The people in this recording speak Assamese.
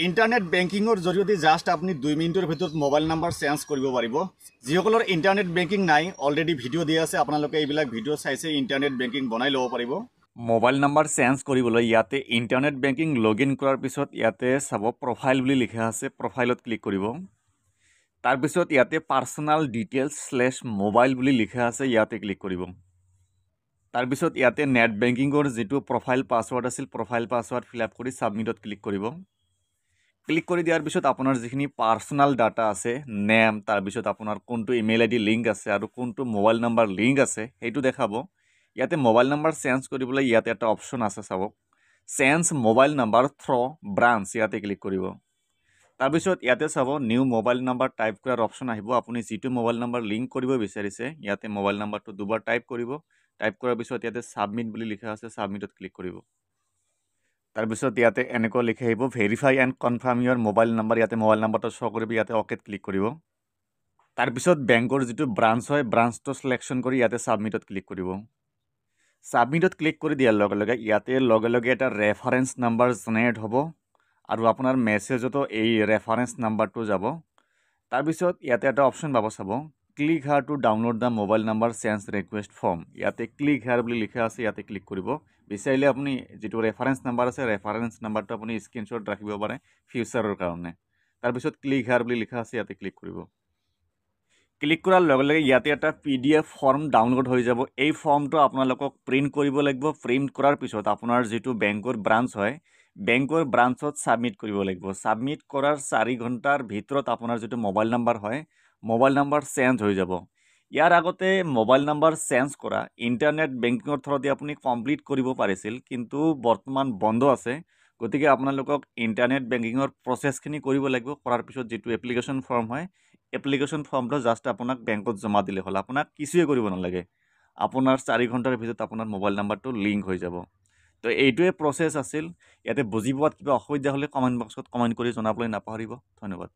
ইণ্টাৰনেট বেংকিঙৰ জৰিয়তে জাষ্ট আপুনি 2 মিনিটৰ ভিতৰত মোবাইল নাম্বাৰ চেঞ্জ কৰিব পাৰিব। যিসকলৰ ইণ্টাৰনেট বেংকিং নাই অলৰেডি ভিডিঅ' দিয়া আছে, আপোনালোকে এইবিলাক ভিডিঅ' চাইছে ইণ্টাৰনেট বেংকিং বনাই ল'ব পাৰিব। মোবাইল নাম্বাৰ চেঞ্জ কৰিবলৈ ইয়াতে ইণ্টাৰনেট বেংকিং লগ ইন কৰাৰ পিছত ইয়াতে চাব প্ৰফাইল বুলি লিখা আছে, প্ৰফাইলত ক্লিক কৰিব। তাৰপিছত ইয়াতে পাৰ্চনেল ডিটেইলছ / মোবাইল বুলি লিখা আছে, ইয়াতে ক্লিক কৰিব। তাৰপিছত ইয়াতে নেট বেংকিঙৰ যিটো প্ৰফাইল পাছৱৰ্ড আছিল প্ৰফাইল পাছৱৰ্ড ফিল আপ কৰি ছাবমিটত ক্লিক কৰিব। ক্লিক কৰি দিয়াৰ পিছত আপোনাৰ যিখিনি পাৰ্চনেল ডাটা আছে, নেম, তাৰপিছত আপোনাৰ কোনটো ইমেইল আইডি লিংক আছে আৰু কোনটো মোবাইল নাম্বাৰ লিংক আছে সেইটো দেখাব। ইয়াতে মোবাইল নাম্বাৰ চেঞ্জ কৰিবলৈ ইয়াতে এটা অপশ্যন আছে, চাব change mobile number through branch, ইয়াতে ক্লিক কৰিব। তাৰপিছত ইয়াতে চাব নিউ মোবাইল নাম্বাৰ টাইপ কৰাৰ অপশ্যন আহিব। আপুনি যিটো মোবাইল নাম্বাৰ লিংক কৰিব বিচাৰিছে ইয়াতে মোবাইল নাম্বাৰটো দুবাৰ টাইপ কৰিব। টাইপ কৰাৰ পিছত ইয়াতে ছাবমিট বুলি লিখা আছে, ছাবমিটত ক্লিক কৰিব। তাৰপিছত ইয়াতে এনেকুৱা লিখি আহিব verify and confirm your mobile number, ইয়াতে মোবাইল নাম্বাৰটো শ্ব' কৰিব, ইয়াতে অ'কেত ক্লিক কৰিব। তাৰপিছত বেংকৰ যিটো ব্ৰাঞ্চ হয় ব্ৰাঞ্চটো চিলেকশ্যন কৰি ইয়াতে ছাবমিটত ক্লিক কৰিব। ছাবমিটত ক্লিক কৰি দিয়াৰ লগে লগে ইয়াতে লগে লগে এটা ৰেফাৰেঞ্চ নাম্বাৰ জেনেৰেট হ'ব আৰু আপোনাৰ মেছেজতো এই ৰেফাৰেঞ্চ নাম্বাৰটো যাব। তাৰপিছত ইয়াতে এটা অপশ্যন পাব, চাব click hair to download the mobile number change request form, ইয়াতে ক্লিক হেয়াৰ বুলি লিখা আছে, ইয়াতে ক্লিক কৰিব। বিচাৰিলে আপুনি যিটো ৰেফাৰেঞ্চ নাম্বাৰ আছে ৰেফাৰেঞ্চ নাম্বাৰটো আপুনি স্ক্ৰীনশ্বট ৰাখিব পাৰে ফিউচাৰৰ কাৰণে। তাৰপিছত ক্লিক হেয়াৰ বুলি লিখা আছে, ইয়াতে ক্লিক কৰিব। ক্লিক কৰাৰ লগে লগে ইয়াতে এটা PDF ফৰ্ম ডাউনলোড হৈ যাব। এই ফৰ্মটো আপোনালোকক প্ৰিণ্ট কৰিব লাগিব। প্ৰিণ্ট কৰাৰ পিছত আপোনাৰ যিটো বেংকৰ ব্ৰাঞ্চ হয় বেংকৰ ব্ৰাঞ্চত ছাবমিট কৰিব লাগিব। ছাবমিট কৰাৰ 4 ঘণ্টাৰ ভিতৰত আপোনাৰ যিটো মোবাইল নাম্বাৰ হয় মোবাইল নাম্বাৰ চেঞ্জ হৈ যাব। ইয়াৰ আগতে মোবাইল নাম্বাৰ চেঞ্জ কৰা ইণ্টাৰনেট বেংকিঙৰ থ্ৰুদি আপুনি কমপ্লিট কৰিব পাৰিছিল, কিন্তু বৰ্তমান বন্ধ আছে। গতিকে আপোনালোকক ইণ্টাৰনেট বেংকিঙৰ প্ৰচেছখিনি কৰিব লাগিব। কৰাৰ পিছত যিটো এপ্লিকেশ্যন ফৰ্ম হয় এপ্লিকেশ্যন ফৰ্মটো জাষ্ট আপোনাক বেংকত জমা দিলে হ'ল, আপোনাক কিছুৱে কৰিব নালাগে। আপোনাৰ 4 ঘণ্টাৰ ভিতৰত আপোনাৰ মোবাইল নাম্বাৰটো লিংক হৈ যাব। তো এইটোৱে প্ৰচেছ আছিল। ইয়াতে বুজি পোৱাত কিবা অসুবিধা হ'লে কমেণ্ট বক্সত কমেণ্ট কৰি জনাবলৈ নাপাহৰিব। ধন্যবাদ।